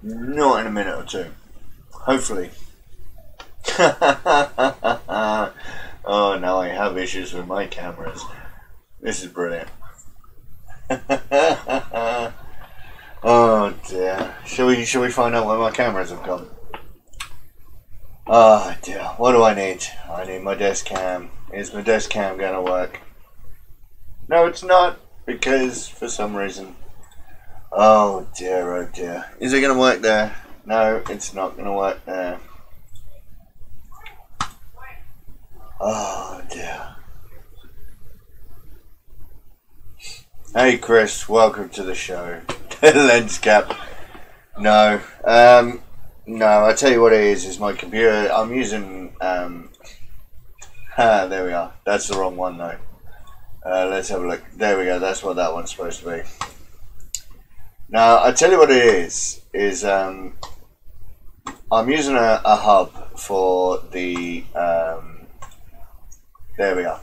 Not in a minute or two. Hopefully. Oh, now I have issues with my cameras. This is brilliant. Oh dear. Shall we find out where my cameras have gone? Oh dear. What do I need? I need my desk cam. Is my desk cam gonna work? No, it's not, because for some reason. Oh dear, oh dear. Is it gonna work there? No, it's not gonna work there. Oh dear. Hey Chris, welcome to the show. Lens cap. No. No, I tell you what it is my computer. I'm using there we are. That's the wrong one though. Let's have a look. There we go, that's what that one's supposed to be. Now, I tell you what it is I'm using a hub for the there we are,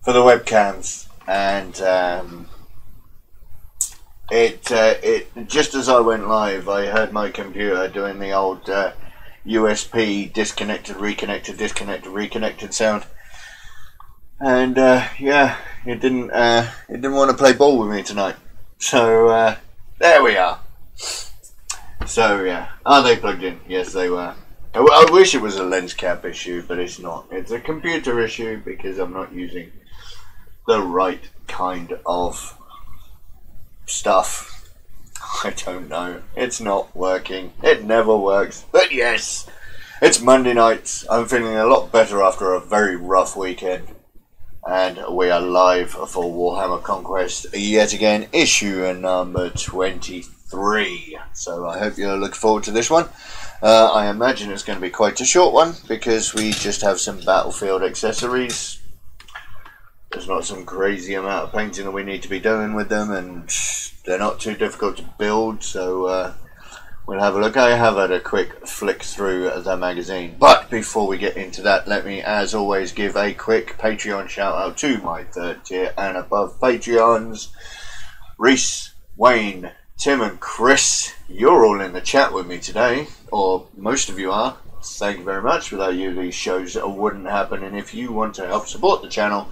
for the webcams, and it just as I went live, I heard my computer doing the old USB disconnected, reconnected, disconnected, reconnected sound, and yeah, it didn't want to play ball with me tonight. So there we are. So yeah, are they plugged in? Yes, they were. I wish it was a lens cap issue, but it's not. It's a computer issue because I'm not using the right kind of stuff. I don't know. It's not working. It never works. But yes, it's Monday night. I'm feeling a lot better after a very rough weekend. And we are live for Warhammer Conquest yet again, issue number 23. So I hope you're looking forward to this one. I imagine it's going to be quite a short one because we just have some battlefield accessories. There's not some crazy amount of painting that we need to be doing with them, and they're not too difficult to build, so we'll have a look. I have had a quick flick through the magazine, but before we get into that, let me as always give a quick Patreon shout out to my 3rd tier and above Patreons. Reese, Wayne, Tim and Chris, you're all in the chat with me today, or most of you are. Thank you very much. Without you, these shows wouldn't happen, and if you want to help support the channel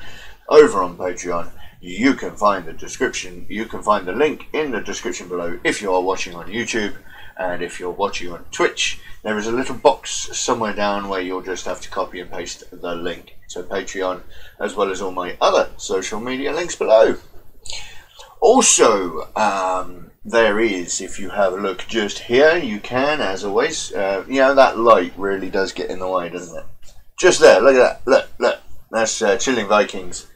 over on Patreon, you can find the description. You can find the link in the description below if you are watching on YouTube, and if you're watching on Twitch, there is a little box somewhere down where you'll just have to copy and paste the link to Patreon, as well as all my other social media links below. Also, there is, if you have a look just here, you can, as always, you know, that light really does get in the way, doesn't it? Just there, look at that, look, that's Chilling Vikings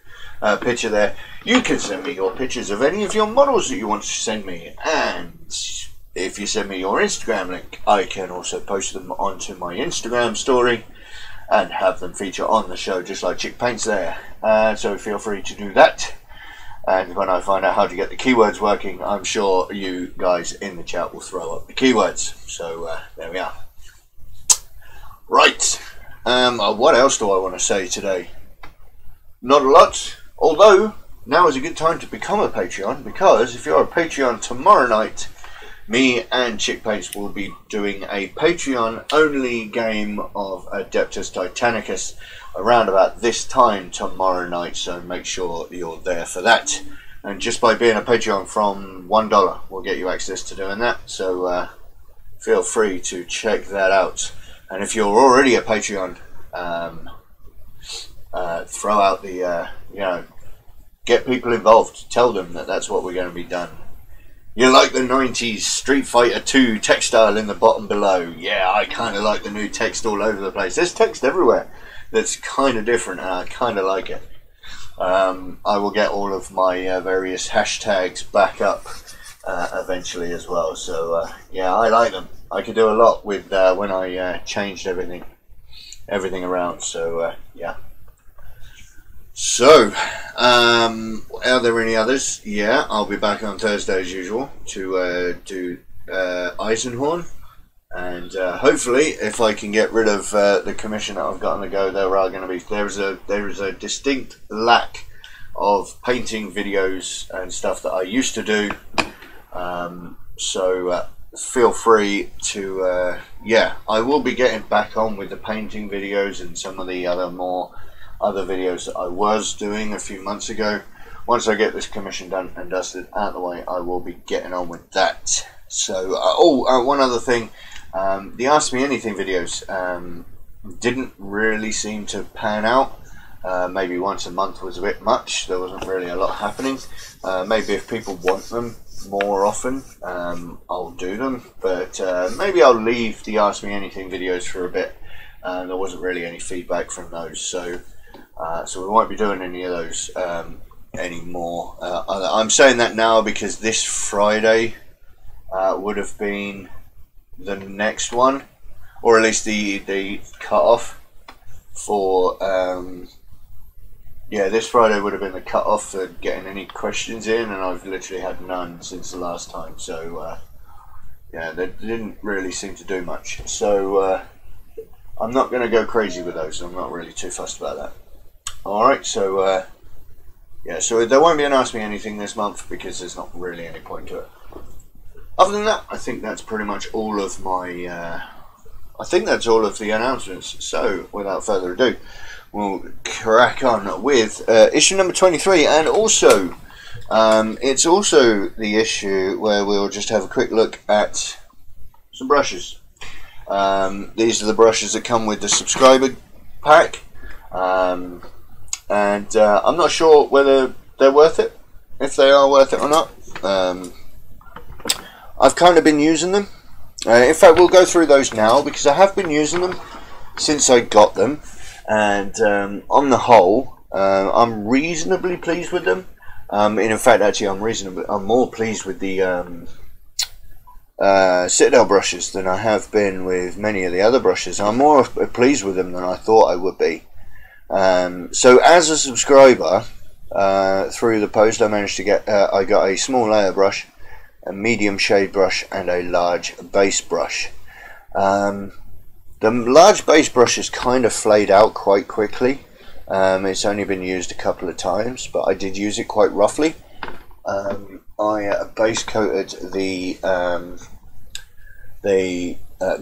picture there. You can send me your pictures of any of your models that you want to send me, and if you send me your Instagram link, I can also post them onto my Instagram story and have them feature on the show, just like Chick Paints there. So feel free to do that. And when I find out how to get the keywords working, I'm sure you guys in the chat will throw up the keywords. So there we are. Right. What else do I want to say today? Not a lot. Although, now is a good time to become a Patreon, because if you're a Patreon tomorrow night, me and Chick Paints will be doing a Patreon-only game of Adeptus Titanicus around about this time tomorrow night, so make sure you're there for that. And just by being a Patreon from $1 will get you access to doing that, so feel free to check that out. And if you're already a Patreon, throw out the, you know, get people involved, tell them that that's what we're going to be done. You like the 90s Street Fighter 2 textile in the bottom below? Yeah, I kind of like the new text all over the place. There's text everywhere that's kind of different, and I kind of like it. I will get all of my various hashtags back up eventually as well. So yeah, I like them. I could do a lot with when I changed everything around. So yeah. So, are there any others? Yeah, I'll be back on Thursday as usual to do Eisenhorn, and hopefully, if I can get rid of the commission that I've got on the go, there is a distinct lack of painting videos and stuff that I used to do. So feel free to, yeah, I will be getting back on with the painting videos and some of the other videos that I was doing a few months ago. Once I get this commission done and dusted out of the way, I will be getting on with that. So, one other thing, the Ask Me Anything videos didn't really seem to pan out. Maybe once a month was a bit much. There wasn't really a lot happening. Maybe if people want them more often, I'll do them, but maybe I'll leave the Ask Me Anything videos for a bit. There wasn't really any feedback from those, so we won't be doing any of those anymore. I'm saying that now because this Friday would have been the next one, or at least the cut-off for yeah, this Friday would have been the cut-off for getting any questions in, and I've literally had none since the last time, so yeah, they didn't really seem to do much. So I'm not going to go crazy with those. I'm not really too fussed about that. Alright, so yeah, so there won't be an Ask Me Anything this month because there's not really any point to it. Other than that, I think that's pretty much all of my I think that's all of the announcements. So without further ado, we'll crack on with issue number 23, and also it's also the issue where we'll just have a quick look at some brushes. These are the brushes that come with the subscriber pack, and I'm not sure whether they're worth it, if they are worth it or not. I've kind of been using them. In fact, we'll go through those now because I have been using them since I got them, and on the whole, I'm reasonably pleased with them. In fact, actually, I'm more pleased with the Citadel brushes than I have been with many of the other brushes. I'm more pleased with them than I thought I would be. So, as a subscriber, through the post, I managed to get. I got a small layer brush, a medium shade brush, and a large base brush. The large base brush is kind of flayed out quite quickly. It's only been used a couple of times, but I did use it quite roughly. I base coated the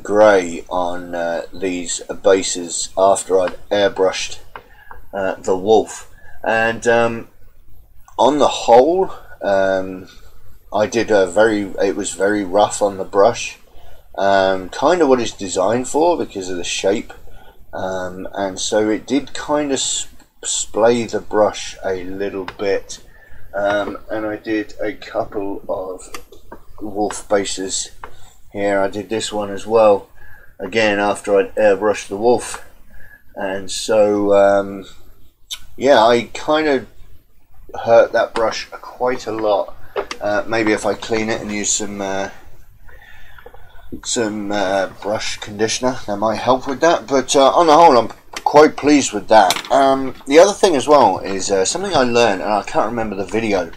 grey on these bases after I'd airbrushed the wolf, and on the whole, I did it was very rough on the brush, kind of what it's designed for because of the shape, and so it did kind of splay the brush a little bit, and I did a couple of wolf bases here. I did this one as well, again after I'd airbrushed the wolf, and so yeah, I kind of hurt that brush quite a lot. Maybe if I clean it and use some brush conditioner, that might help with that, but on the whole I'm quite pleased with that. The other thing as well is something I learned, and I can't remember the video,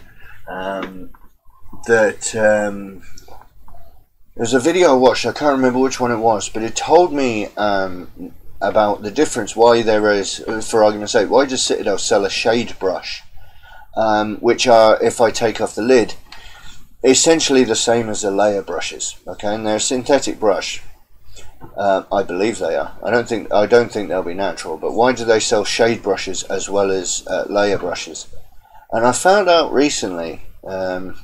that there's a video I watched, I can't remember which one it was, but it told me about the difference, why there is, for argument's sake, why does Citadel sell a shade brush, which are, if I take off the lid, essentially the same as the layer brushes, okay, and they're a synthetic brush. I believe they are. I don't think they'll be natural, but why do they sell shade brushes as well as layer brushes? And I found out recently, and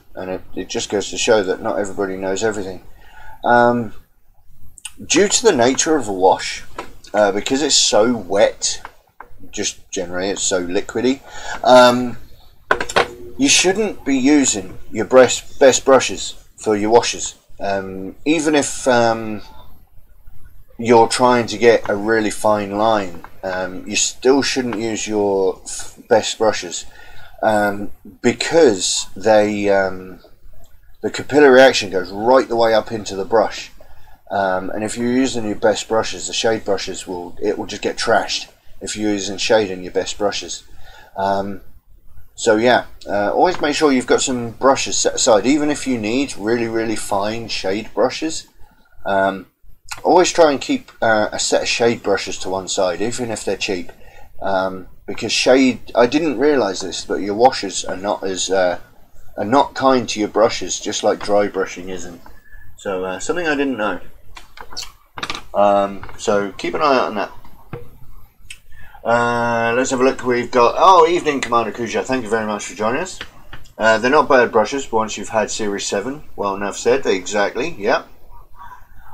it just goes to show that not everybody knows everything. Due to the nature of a wash, because it's so wet, just generally it's so liquidy, you shouldn't be using your best brushes for your washes. Even if you're trying to get a really fine line, you still shouldn't use your best brushes, because the capillary action goes right the way up into the brush, and if you're using your best brushes, the shade brushes will just get trashed if you're using shade in your best brushes. So yeah, always make sure you've got some brushes set aside, even if you need really fine shade brushes. Always try and keep a set of shade brushes to one side, even if they're cheap, because shade, I didn't realise this, but your washers are not kind to your brushes, just like dry brushing isn't. So something I didn't know. So keep an eye out on that. Let's have a look. We've got, oh, evening Commander Kuja, thank you very much for joining us. They're not bad brushes once you've had Series 7. Well enough said, exactly, yeah.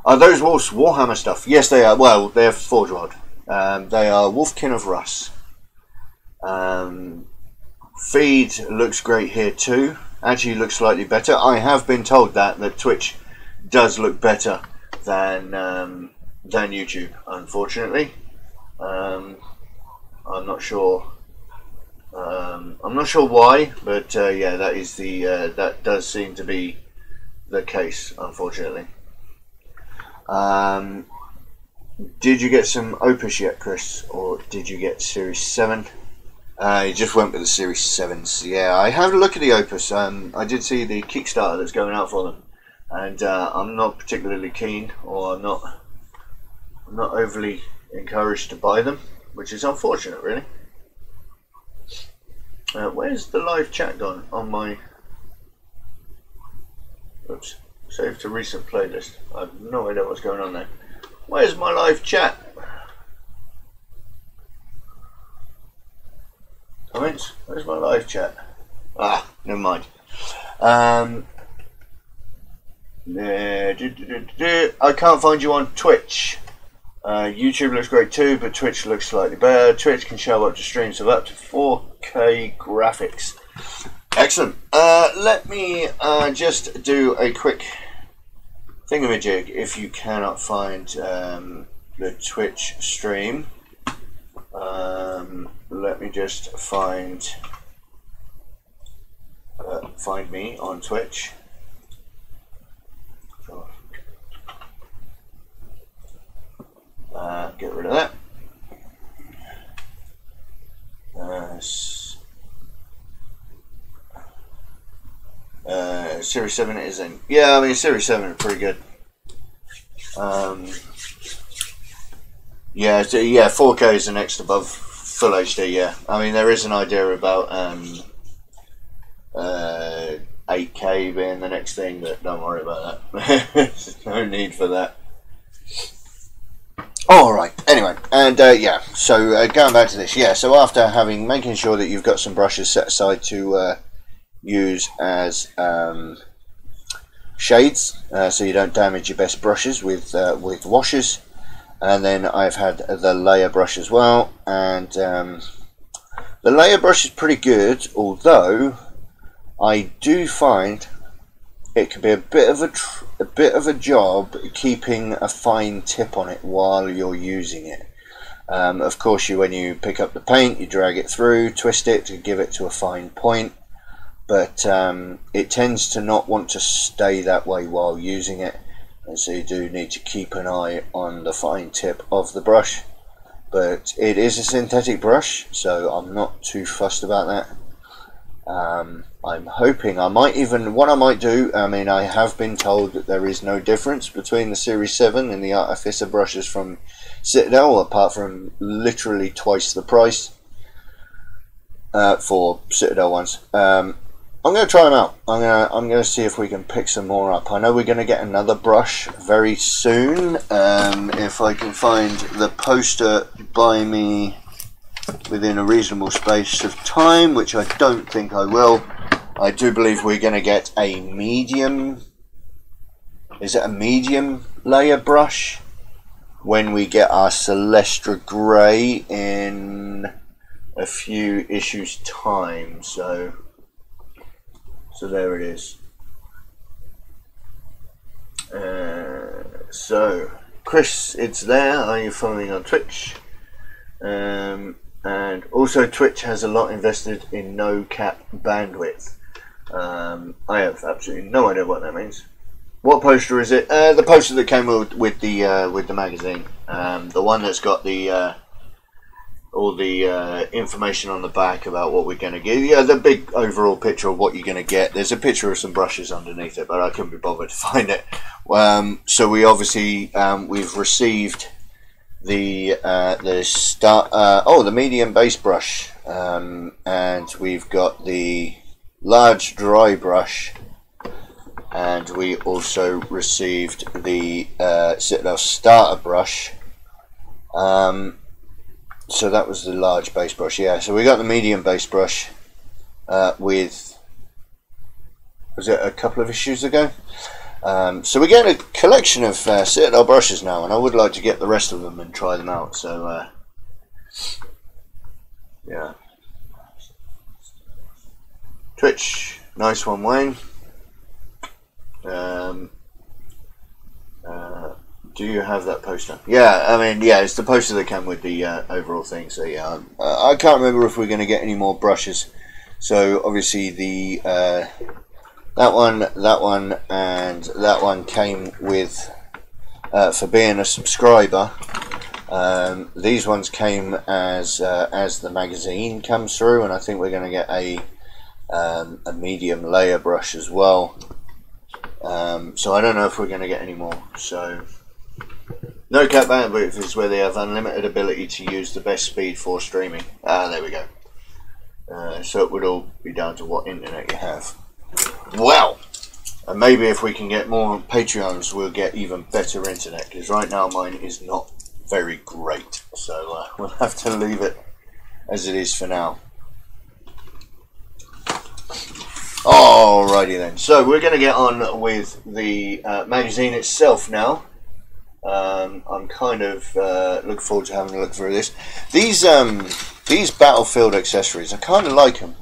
Are those Warhammer stuff? Yes, they are. Well, they're Forge Rod. They are Wolfkin of Russ. Feed looks great here too. Actually looks slightly better. I have been told that Twitch does look better than YouTube, unfortunately. I'm not sure. I'm not sure why, but yeah, that is the that does seem to be the case, unfortunately. Did you get some Opus yet, Chris, or did you get Series 7? You just went with the Series 7s. Yeah, I had a look at the Opus. I did see the Kickstarter that's going out for them, and I'm not particularly keen, or I'm not overly encouraged to buy them, which is unfortunate, really. Where's the live chat gone on my... Oops, save to recent playlist. I have no idea what's going on there. Where's my live chat? Comments? Where's my live chat? Ah, never mind. I can't find you on Twitch. YouTube looks great too, but Twitch looks slightly better. Twitch can show up to streams of up to 4K graphics. Excellent. Let me just do a quick thingamajig. If you cannot find the Twitch stream, let me just find me on Twitch. Get rid of that. Series 7 is in. Yeah, I mean, Series 7 are pretty good. Yeah, so, yeah, 4K is the next above Full HD, yeah. I mean, there is an idea about 8K being the next thing, but don't worry about that. There's no need for that. Alright, anyway, and yeah, so going back to this, yeah, so after making sure that you've got some brushes set aside to use as shades, so you don't damage your best brushes with washes, and then I've had the layer brush as well, and the layer brush is pretty good, although I do find it can be a bit of a job keeping a fine tip on it while you're using it. Of course, when you pick up the paint, you drag it through, twist it to give it to a fine point, but it tends to not want to stay that way while using it, and so you do need to keep an eye on the fine tip of the brush. But it is a synthetic brush, so I'm not too fussed about that. I'm hoping what I might do, I mean, I have been told that there is no difference between the Series 7 and the Artificer brushes from Citadel, apart from literally twice the price for Citadel ones. I'm going to try them out. I'm going to see if we can pick some more up. I know we're going to get another brush very soon. If I can find the poster by me within a reasonable space of time, which I don't think I will. I do believe we're going to get a medium, is it a medium layer brush when we get our Celestra Grey in a few issues time. So there it is. So Chris, it's there. Are you following on Twitch? And also Twitch has a lot invested in no cap bandwidth. I have absolutely no idea what that means. What poster is it? The poster that came with the magazine. The one that's got the all the information on the back about what we're going to get. Yeah, the big overall picture of what you're going to get. There's a picture of some brushes underneath it, but I couldn't be bothered to find it. So we obviously we've received the medium base brush, and we've got the large dry brush and we also received the Citadel starter brush. So that was the large base brush. Yeah, so we got the medium base brush with, was it a couple of issues ago? So we get a collection of Citadel brushes now, and I would like to get the rest of them and try them out. So yeah. Twitch, nice one, Wayne. Do you have that poster? Yeah, I mean, yeah, it's the poster that came with the overall thing. So yeah, I can't remember if we're going to get any more brushes. So obviously the that one, and that one came with for being a subscriber. These ones came as the magazine comes through, and I think we're going to get a medium layer brush as well. So I don't know if we're going to get any more. So no cap bandwidth is where they have unlimited ability to use the best speed for streaming. There we go. So it would all be down to what internet you have. Well, and maybe if we can get more Patreons, we'll get even better internet, because right now mine is not very great. So we'll have to leave it as it is for now. Alrighty then, so we're going to get on with the magazine itself now. I'm kind of looking forward to having a look through this. These battlefield accessories, I kind of like them,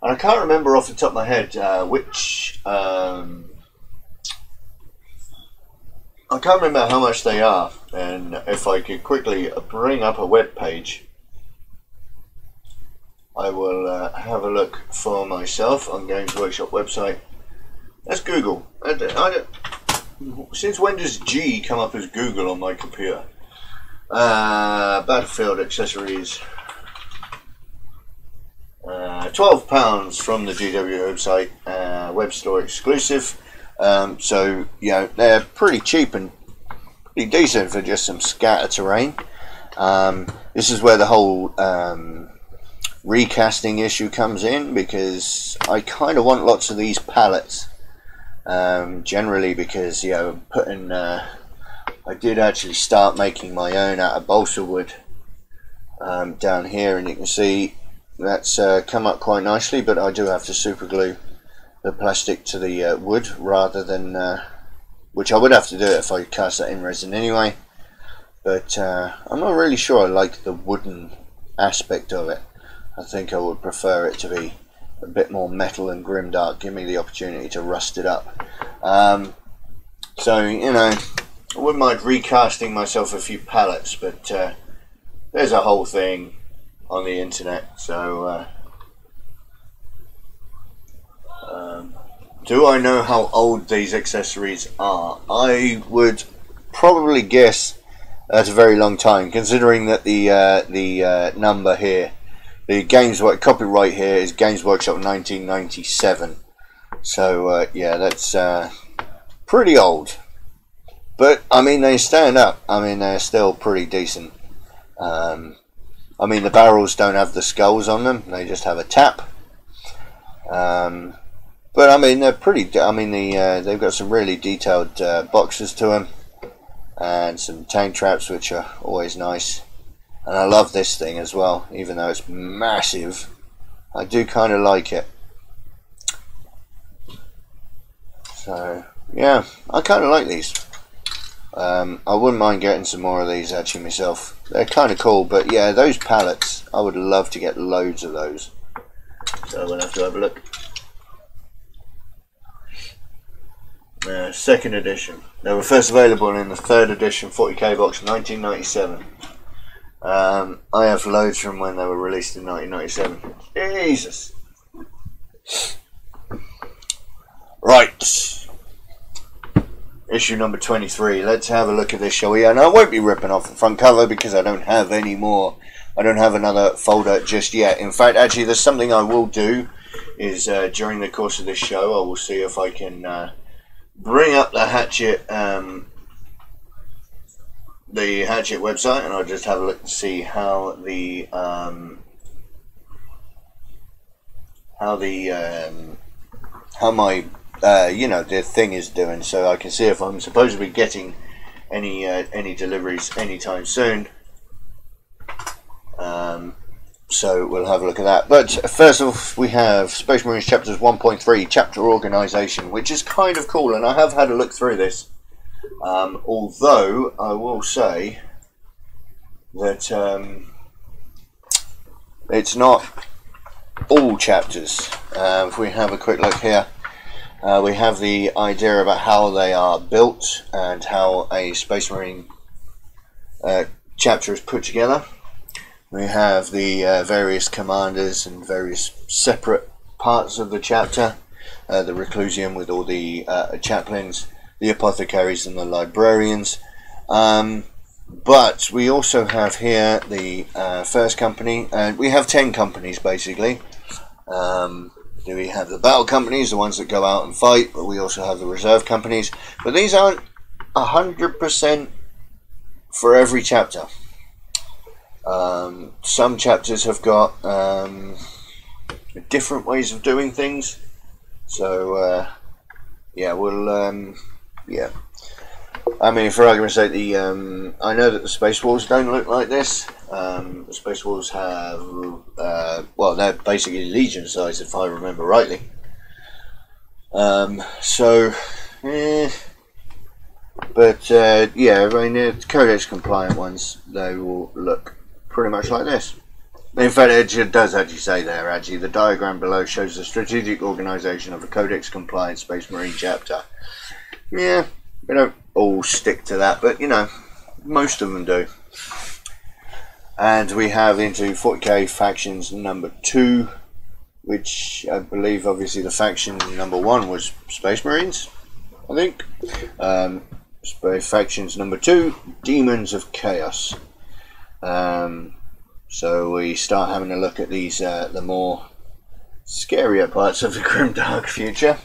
and I can't remember off the top of my head which. I can't remember how much they are, and if I could quickly bring up a web page, I will have a look for myself on Games Workshop website. Let's Google. Since when does G come up as Google on my computer? Battlefield accessories. £12 from the GW website, web store exclusive. So you know, they're pretty cheap and pretty decent for just some scatter terrain. This is where the whole recasting issue comes in, because I kind of want lots of these pallets, generally because, you know, I did actually start making my own out of balsa wood down here, and you can see that's come up quite nicely, but I do have to super glue the plastic to the wood rather than which I would have to do it if I cast that in resin anyway, but I'm not really sure I like the wooden aspect of it. I think I would prefer it to be a bit more metal and grimdark, give me the opportunity to rust it up. So, you know, I wouldn't mind recasting myself a few pallets, but there's a whole thing on the internet. So do I know how old these accessories are? I would probably guess that's a very long time, considering that the number here, the copyright here is Games Workshop 1997. So yeah, that's pretty old. But I mean, they stand up. I mean, they're still pretty decent. I mean, the barrels don't have the skulls on them; they just have a tap. But I mean, they're pretty. I mean, they've got some really detailed boxes to them, and some tank traps, which are always nice. And I love this thing as well, even though it's massive. I do kind of like it. So yeah, I kind of like these. I wouldn't mind getting some more of these actually myself. They're kind of cool, but yeah, those pallets, I would love to get loads of those. So we'll have to have a look. Second edition. They were first available in the third edition 40k box, 1997. I have loads from when they were released in 1997. Jesus. Right. Issue number 23. Let's have a look at this, shall we? And I won't be ripping off the front cover because I don't have any more. I don't have another folder just yet. In fact, actually, there's something I will do is during the course of this show, I will see if I can bring up the Hatchet website, and I'll just have a look to see how my you know, the thing is doing, so I can see if I'm supposed to be getting any deliveries anytime soon. So we'll have a look at that. But first off, we have Space Marines Chapters 1.3, Chapter Organisation, which is kind of cool, and I have had a look through this. Although I will say that it's not all chapters. If we have a quick look here, we have the idea about how they are built and how a Space Marine chapter is put together. We have the various commanders and various separate parts of the chapter. The Reclusium with all the chaplains, the apothecaries and the librarians. But we also have here the first company, and we have 10 companies basically. We have the battle companies, the ones that go out and fight, but we also have the reserve companies. But these aren't 100% for every chapter. Some chapters have got different ways of doing things. So yeah, we'll yeah. I mean, for argument's sake, I know that the Space Wolves don't look like this. The Space Wolves have, well, they're basically Legion size, if I remember rightly. So, but yeah, I mean, the Codex compliant ones, they will look pretty much like this. In fact, it does actually say there, actually, the diagram below shows the strategic organisation of a Codex compliant Space Marine chapter. Yeah, we don't all stick to that, but you know, most of them do. And we have into 40k factions number 2, which I believe obviously the faction number 1 was Space Marines, I think. Factions number 2, Demons of Chaos. So we start having a look at these, the more scarier parts of the grimdark future.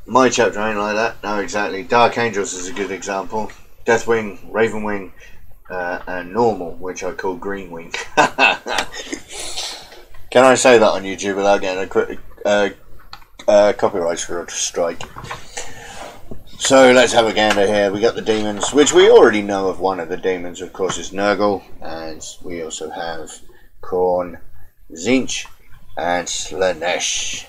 My chapter ain't like that. No, exactly. Dark Angels is a good example. Deathwing, Ravenwing, and Normal, which I call Greenwing. Can I say that on YouTube without getting a copyright strike? So let's have a gander here. We got the demons, which we already know of. One of the demons, of course, is Nurgle, and we also have Khorne, Tzeentch, and Slaanesh.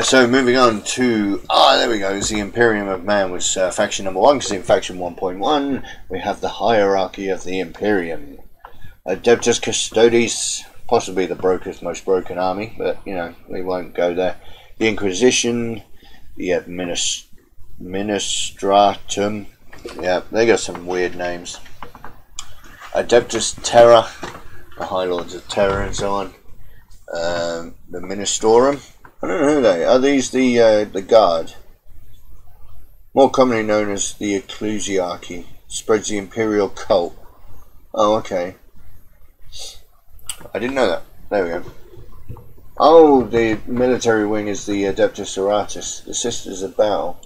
So moving on to, there we go, the Imperium of Man was faction number 1, because in faction 1.1 we have the hierarchy of the Imperium. Adeptus Custodes, possibly the most broken army, but you know, we won't go there. The Inquisition, the Administratum, yeah, they got some weird names. Adeptus Terra, the High Lords of Terror and so on. The Ministorum, I don't know who they are. Are these the Guard? More commonly known as the Ecclesiarchy. Spreads the Imperial cult. Oh, okay. I didn't know that. There we go. Oh, the military wing is the Adeptus Oratus, the Sisters of Battle.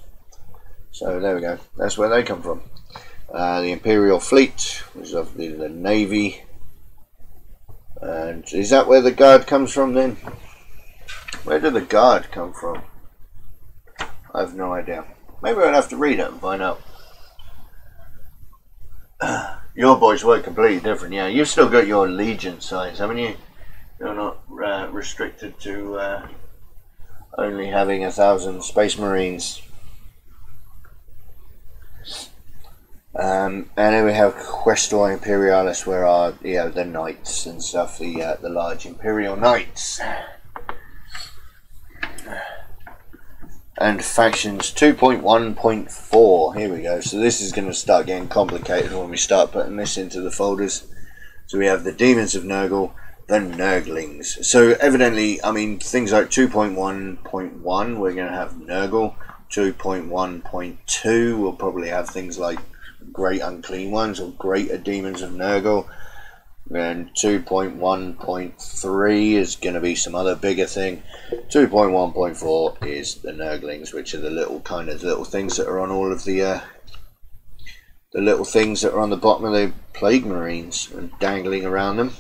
So there we go. That's where they come from. The Imperial Fleet, which is obviously the Navy. And is that where the Guard comes from then? Where did the Guard come from? I have no idea. Maybe I'll have to read it and find out. Your boys work completely different. Yeah, you've still got your Legion size, haven't you? You're not restricted to only having 1,000 Space Marines. And then we have Questor Imperialis, where are the Knights and stuff, the large Imperial Knights. And factions 2.1.4. Here we go. So this is going to start getting complicated when we start putting this into the folders. So we have the Demons of Nurgle, the Nurglings. So evidently, I mean, things like 2.1.1, we're going to have Nurgle. 2.1.2, we'll probably have things like Great Unclean Ones or Greater Demons of Nurgle. Then 2.1.3 is going to be some other bigger thing. 2.1.4 is the Nurglings, which are the little things that are on all of the little things that are on the bottom of the Plague Marines and dangling around them.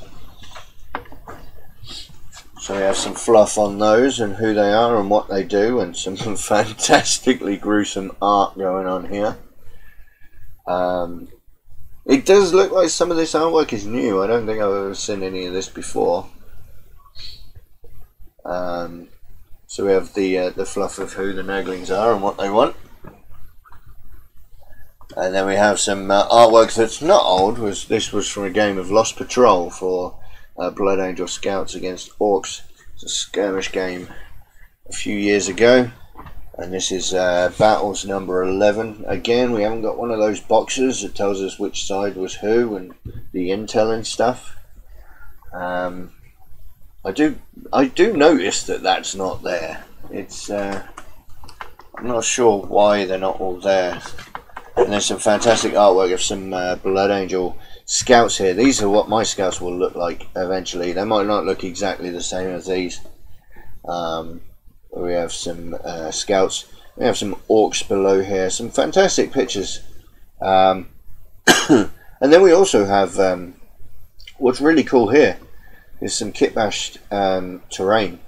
So we have some fluff on those and who they are and what they do, and some fantastically gruesome art going on here. It does look like some of this artwork is new. I don't think I've ever seen any of this before. So we have the fluff of who the Naglings are and what they want. And then we have some artwork that's not old. This was from a game of Lost Patrol for Blood Angel Scouts against Orcs. It's a skirmish game a few years ago. And this is Battles number 11. Again, we haven't got one of those boxes that tells us which side was who and the intel and stuff. I do notice that that's not there. It's I'm not sure why they're not all there. And there's some fantastic artwork of some Blood Angel Scouts here. These are what my Scouts will look like eventually. They might not look exactly the same as these. We have some Scouts. We have some Orcs below here. Some fantastic pictures. And then we also have what's really cool here is some kitbashed terrain.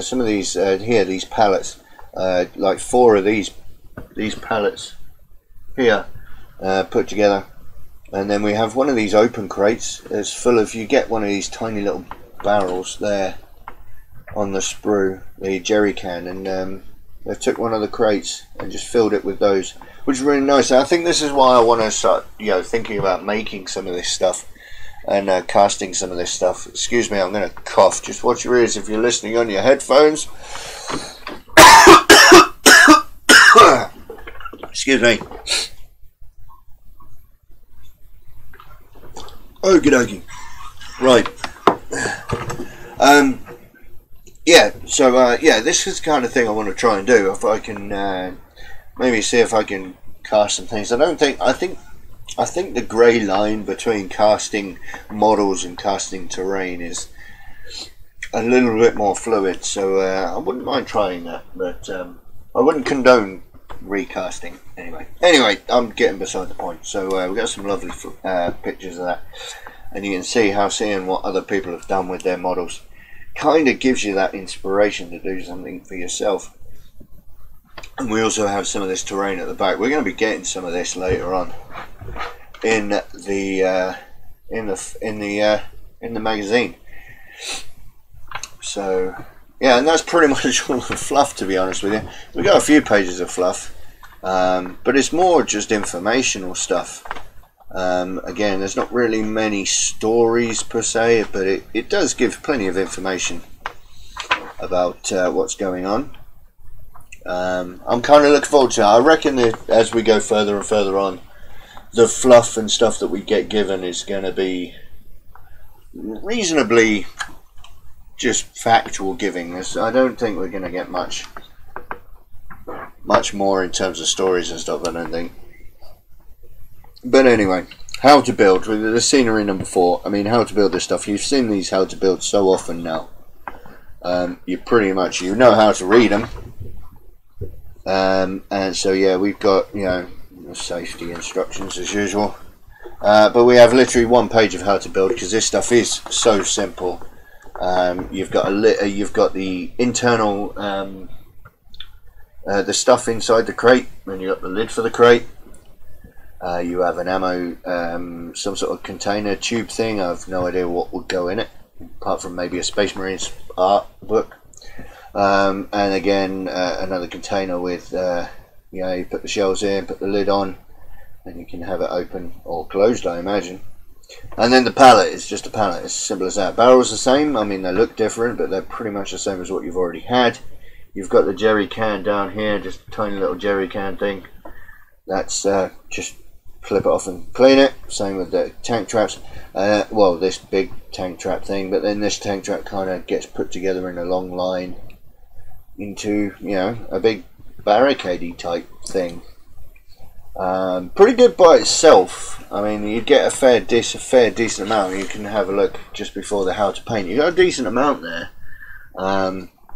Some of these here, these pallets, like 4 of these pallets here put together. And then we have one of these open crates. It's full of, you get one of these tiny little barrels there on the sprue, the jerry can, and they took one of the crates and just filled it with those, which is really nice. And I think this is why I want to start, thinking about making some of this stuff and casting some of this stuff. Excuse me, I'm going to cough. Just watch your ears if you're listening on your headphones. Excuse me. Okie dokie. Right. This is the kind of thing I want to try and do. If I can maybe see if I can cast some things. I think the grey line between casting models and casting terrain is a little bit more fluid, so I wouldn't mind trying that, but I wouldn't condone recasting anyway. I'm getting beside the point. So we've got some lovely pictures of that, and you can see how seeing what other people have done with their models kind of gives you that inspiration to do something for yourself. And we also have some of this terrain at the back. We're going to be getting some of this later on in the magazine. So yeah, and that's pretty much all the fluff, to be honest with you. We've got a few pages of fluff, but it's more just informational stuff. Again, there's not really many stories per se, but it does give plenty of information about what's going on. I'm kind of looking forward to it. I reckon that as we go further and further on, the fluff and stuff that we get given is going to be reasonably just factual giving. I don't think we're going to get much more in terms of stories and stuff, I don't think. But anyway, how to build with the scenery number 4. I mean, how to build this stuff. You've seen these how to build so often now. You pretty much know how to read them. And so yeah, we've got safety instructions as usual. But we have literally 1 page of how to build, because this stuff is so simple. You've got the internal the stuff inside the crate, and you've got the lid for the crate. You have an ammo, some sort of container tube thing. I have no idea what would go in it, apart from maybe a Space Marines art book. And again, another container with, you put the shells in, put the lid on, and you can have it open or closed, I imagine. And then the pallet is just a pallet, as simple as that. Barrels the same. I mean, they look different, but they're pretty much the same as what you've already had. You've got the jerry can down here, just a tiny little jerry can thing. That's just flip it off and clean it. Same with the tank traps. Well, this big tank trap thing, but then this tank trap kind of gets put together in a long line into, a big barricade-y type thing. Pretty good by itself. I mean, you get a fair decent amount. You can have a look just before the how to paint. You got a decent amount there.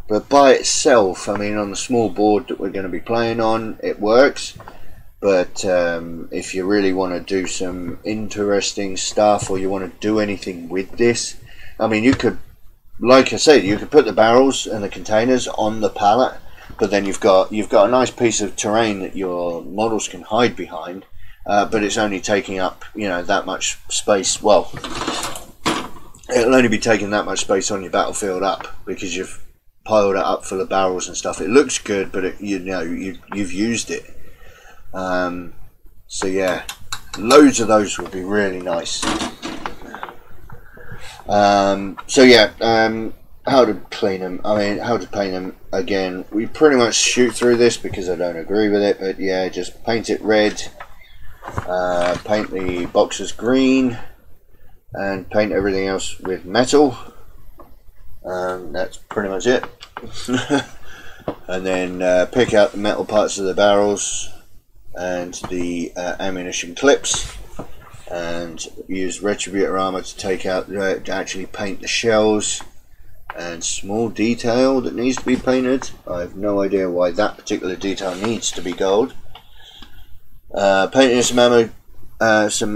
But by itself, I mean, on the small board that we're going to be playing on, it works. But if you really want to do some interesting stuff, or you want to do anything with this, I mean, you could like I said, you could put the barrels and the containers on the pallet, but then you've got a nice piece of terrain that your models can hide behind, but it's only taking up, you know, that much space. Well, it'll only be taking that much space on your battlefield up because you've piled it up full of barrels and stuff. It looks good, but it, you know, you've used it. So yeah, loads of those would be really nice. So yeah, how to clean them, I mean, how to paint them, again, we pretty much shoot through this because I don't agree with it, but yeah, just paint it red, paint the boxes green, and paint everything else with metal. That's pretty much it. And then pick out the metal parts of the barrels and the ammunition clips, and use retributor armor to take out, to actually paint the shells and small detail that needs to be painted. I have no idea why that particular detail needs to be gold. Painting some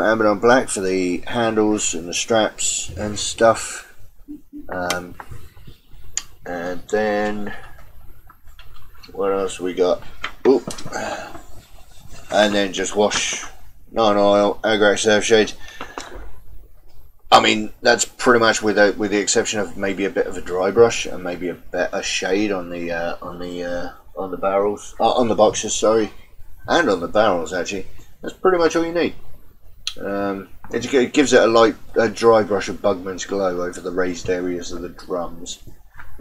Abaddon black for the handles and the straps and stuff. And then what else we got? Oop. And then just wash non-oil, aggregate surf shade. I mean, that's pretty much with the exception of maybe a bit of a dry brush and maybe a better shade on the barrels, on the boxes, sorry, and on the barrels actually. That's pretty much all you need. It gives it a dry brush of Bugman's glow over the raised areas of the drums.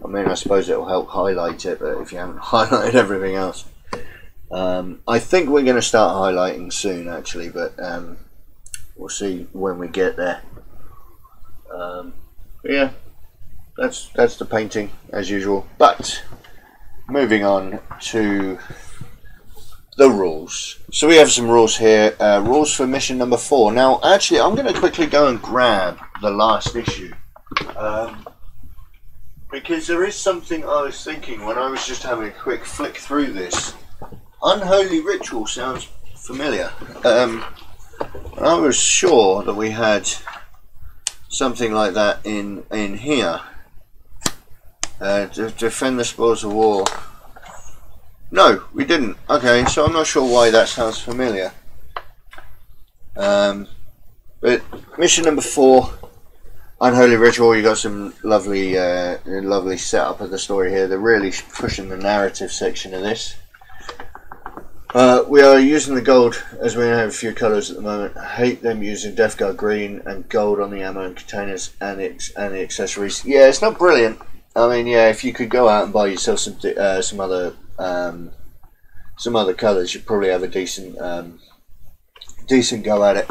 I mean, I suppose it will help highlight it, but if you haven't highlighted everything else. I think we're going to start highlighting soon actually, but we'll see when we get there. Yeah, that's the painting as usual. But moving on to the rules. So we have some rules here. Rules for mission number 4. Now, actually, I'm going to quickly go and grab the last issue, because there is something I was thinking when I was just having a quick flick through this. Unholy Ritual sounds familiar. I was sure that we had something like that in here. To defend the spoils of war. No, we didn't. Okay, so I'm not sure why that sounds familiar. But mission number 4, Unholy Ritual. You got some lovely, lovely setup of the story here. They're really pushing the narrative section of this. We are using the gold, as we have a few colours at the moment. I hate them using Death Guard green and gold on the ammo and containers and the accessories. Yeah, it's not brilliant. I mean, yeah, if you could go out and buy yourself some other colours, you'd probably have a decent go at it.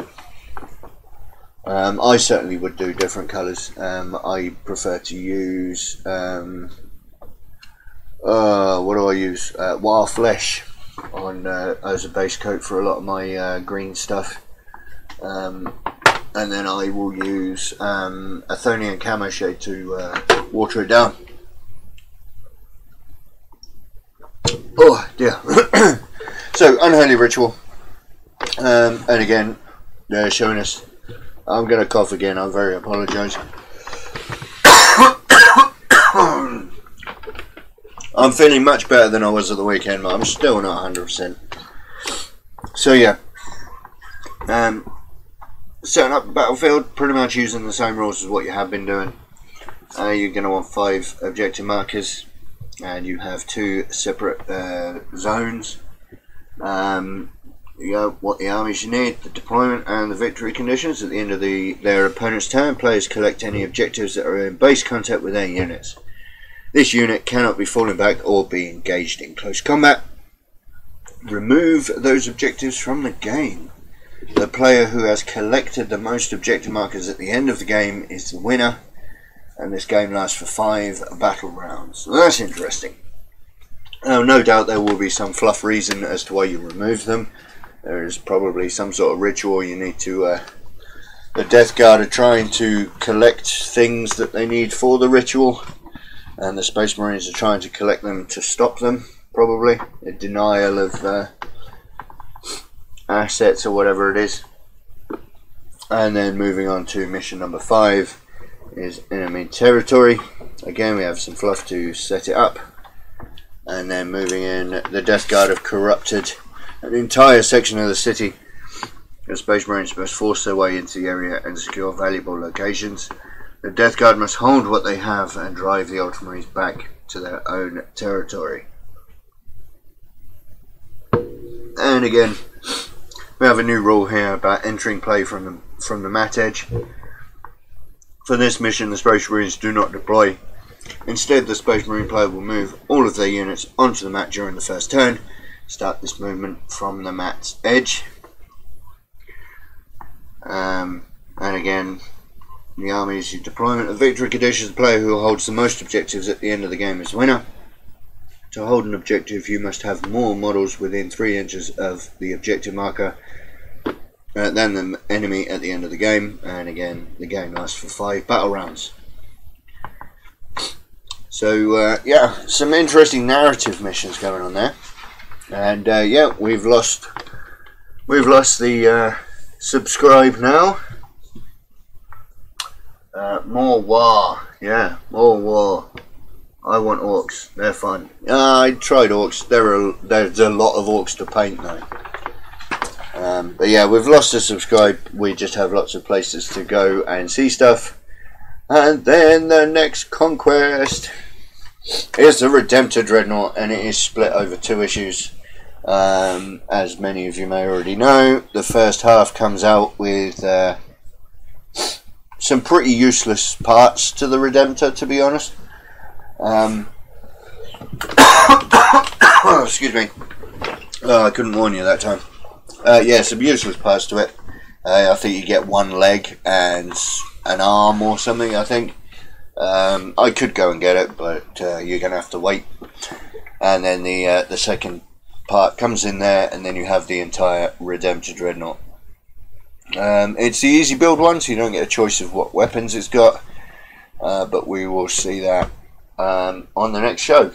I certainly would do different colours. I prefer to use what do I use? Wild Flesh on as a base coat for a lot of my green stuff, and then I will use Athonian Camo Shade to water it down. Oh dear. So Unholy Ritual, and again they're showing us, I'm going to cough again, I very apologise. I'm feeling much better than I was at the weekend, but I'm still not 100%. So yeah, setting up the battlefield, pretty much using the same rules as what you have been doing. You're going to want 5 objective markers, and you have 2 separate zones. You know what the armies you need, the deployment and the victory conditions. At the end of their opponent's turn, players collect any objectives that are in base contact with their units. This unit cannot be fallen back or be engaged in close combat. Remove those objectives from the game. The player who has collected the most objective markers at the end of the game is the winner, and this game lasts for 5 battle rounds. So that's interesting. No doubt there will be some fluff reason as to why you remove them. There is probably some sort of ritual you need to... the Death Guard are trying to collect things that they need for the ritual, and the Space Marines are trying to collect them to stop them, probably. A denial of assets or whatever it is. And then moving on to mission number 5. is enemy territory. Again, we have some fluff to set it up. And then moving in, the Death Guard have corrupted an entire section of the city. The Space Marines must force their way into the area and secure valuable locations. The Death Guard must hold what they have and drive the Ultramarines back to their own territory. And again, we have a new rule here about entering play from the mat edge. For this mission, the Space Marines do not deploy. Instead, the Space Marine player will move all of their units onto the mat during the first turn. Start this movement from the mat's edge. And again, the army's deployment of victory conditions. The player who holds the most objectives at the end of the game is the winner. To hold an objective, you must have more models within 3 inches of the objective marker than the enemy at the end of the game. And again, the game lasts for 5 battle rounds. So yeah, some interesting narrative missions going on there. And yeah, we've lost the subscribe now. More war, yeah, more war. I want orcs, they're fun. I tried orcs, there's a lot of orcs to paint though. But yeah, we've lost the subscribe. We just have lots of places to go and see stuff. And then the next Conquest is the Redemptor Dreadnought, and it is split over 2 issues. As many of you may already know, the first half comes out with some pretty useless parts to the Redemptor, to be honest. Excuse me. I couldn't warn you that time. Yeah, some useless parts to it. I think you get 1 leg and an arm or something, I think. I could go and get it, but you're going to have to wait. And then the second part comes in there, and then you have the entire Redemptor Dreadnought. It's the easy build one, so you don't get a choice of what weapons it's got. But we will see that on the next show,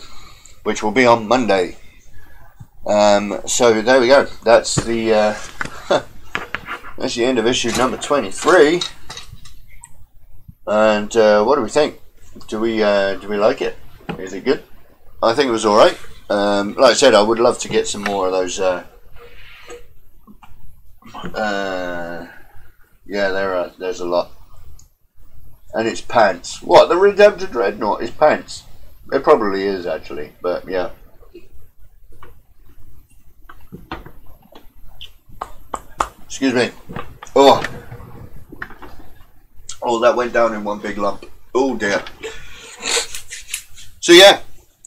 which will be on Monday. So there we go. That's the that's the end of issue number 23. And what do we think? Do we like it? Is it good? I think it was all right. Like I said, I would love to get some more of those. Yeah, there's a lot. And it's pants. What, the Redemptor Dreadnought is pants? It probably is actually, but yeah. Excuse me. Oh, that went down in one big lump. Oh dear. So yeah,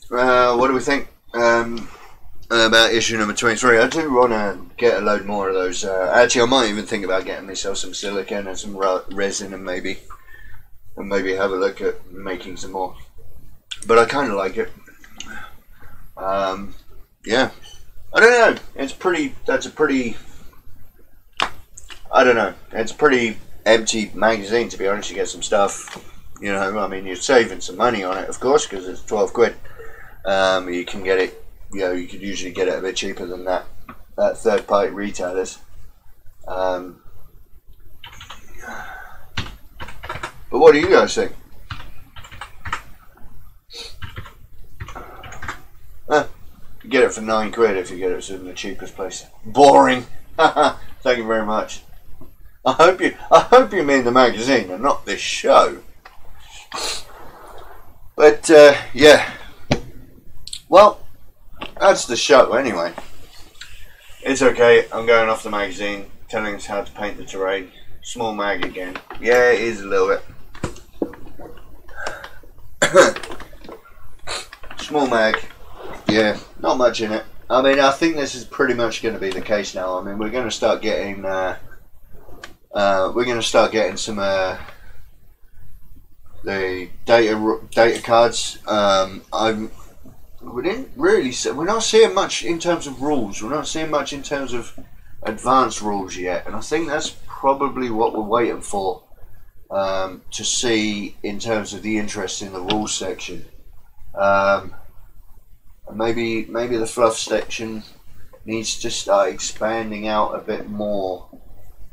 what do we think about issue number 23? I do want to get a load more of those. Actually, I might even think about getting myself some silicone and some resin, and maybe have a look at making some more. But I kind of like it. Yeah, I don't know. It's pretty. That's a pretty. I don't know. It's a pretty empty magazine, to be honest. You get some stuff. You know, I mean, you're saving some money on it, of course, because it's 12 quid. You can get it. You know, you could usually get it a bit cheaper than that third-party retailers. But what do you guys think? You get it for 9 quid if you get it in the cheapest place. Boring. Thank you very much. I hope you mean the magazine and not this show. But yeah. Well, that's the show anyway. It's okay. I'm going off the magazine, telling us how to paint the terrain. Small mag again. Yeah, it is a little bit. Small mag. Yeah, not much in it. I mean, I think this is pretty much going to be the case now. I mean, we're going to start getting some the data cards. We didn't really see, we're not seeing much in terms of rules. We're not seeing much in terms of advanced rules yet, and I think that's probably what we're waiting for to see in terms of the interest in the rules section. Maybe the fluff section needs to start expanding out a bit more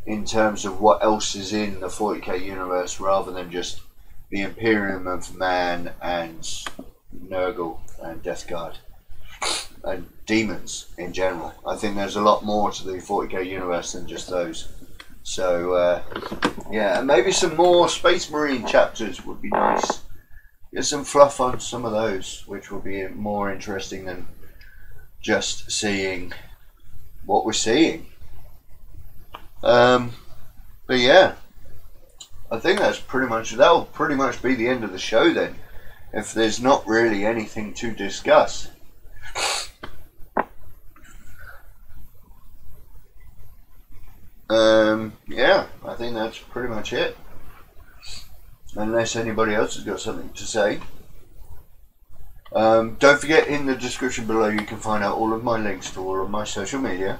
in terms of what else is in the 40k universe, rather than just the Imperium of Man and Nurgle and Death Guard and demons in general. I think there's a lot more to the 40k universe than just those. So yeah, and maybe some more Space Marine chapters would be nice. Get some fluff on some of those, which will be more interesting than just seeing what we're seeing. But yeah, I think that'll pretty much be the end of the show then, if there's not really anything to discuss. Yeah, I think that's pretty much it. Unless anybody else has got something to say. Don't forget, in the description below you can find out all of my links to all of my social media.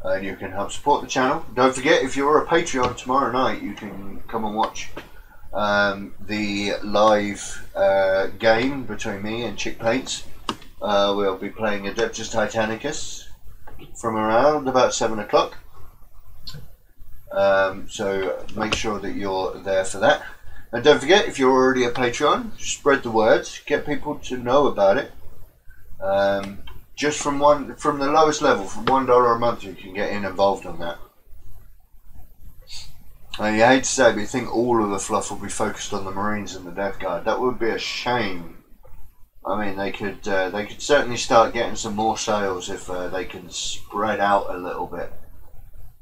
And you can help support the channel. Don't forget, if you're a Patreon, tomorrow night you can come and watch the live game between me and Chick Paints. We'll be playing Adeptus Titanicus from around about 7 o'clock. So make sure that you're there for that. And don't forget, if you're already a Patreon, spread the word, get people to know about it. Just from the lowest level, from $1 a month, you can get involved on that. I hate to say it, but you think all of the fluff will be focused on the Marines and the Death Guard. That would be a shame. I mean, they could certainly start getting some more sales if they can spread out a little bit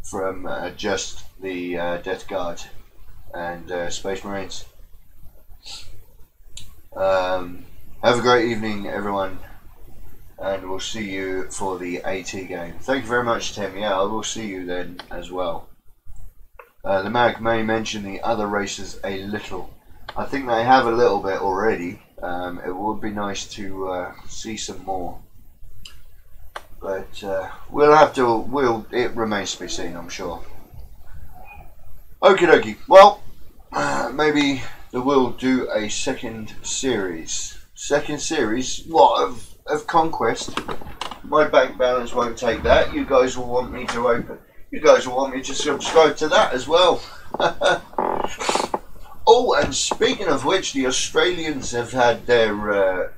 from just the Death Guard and Space Marines. Have a great evening, everyone, and we'll see you for the AT game. Thank you very much, Tim. Yeah, I will see you then as well. The mag may mention the other races a little. I think they have a little bit already. It would be nice to see some more. But it remains to be seen, I'm sure. Okie dokie. Well, maybe we'll do a second series. What, of Conquest? My bank balance won't take that. You guys will want me to subscribe to that as well. Oh, and speaking of which, the Australians have had their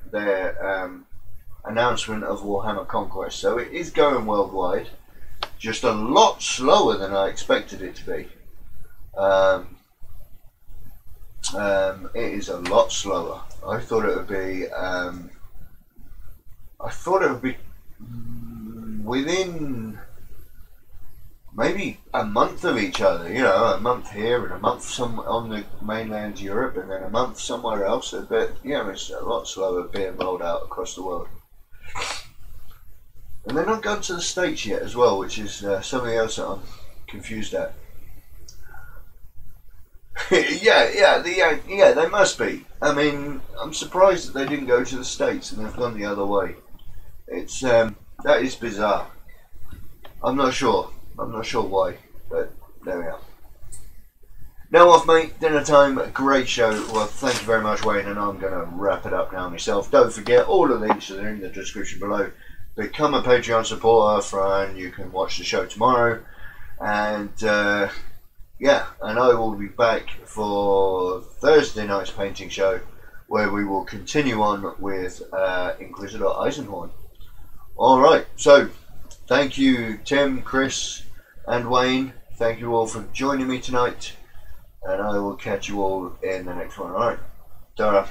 announcement of Warhammer Conquest, so it is going worldwide, just a lot slower than I expected it to be. It is a lot slower. I thought it would be within maybe a month of each other, you know, a month here and a month on the mainland Europe and then a month somewhere else. But yeah, it's a lot slower being rolled out across the world. And they're not gone to the States yet as well, which is something else that I'm confused at. yeah, they must be. I mean, I'm surprised that they didn't go to the States and they've gone the other way. It's that is bizarre. I'm not sure why, but there we are. Now off, mate. Dinner time. Great show. Well, thank you very much, Wayne, and I'm going to wrap it up now myself. Don't forget, all the links are in the description below. Become a Patreon supporter, and you can watch the show tomorrow. And yeah, and I will be back for Thursday night's painting show, where we will continue on with Inquisitor Eisenhorn. Alright, so thank you, Tim, Chris, and Wayne. Thank you all for joining me tonight, and I will catch you all in the next one. Alright, ta-ra.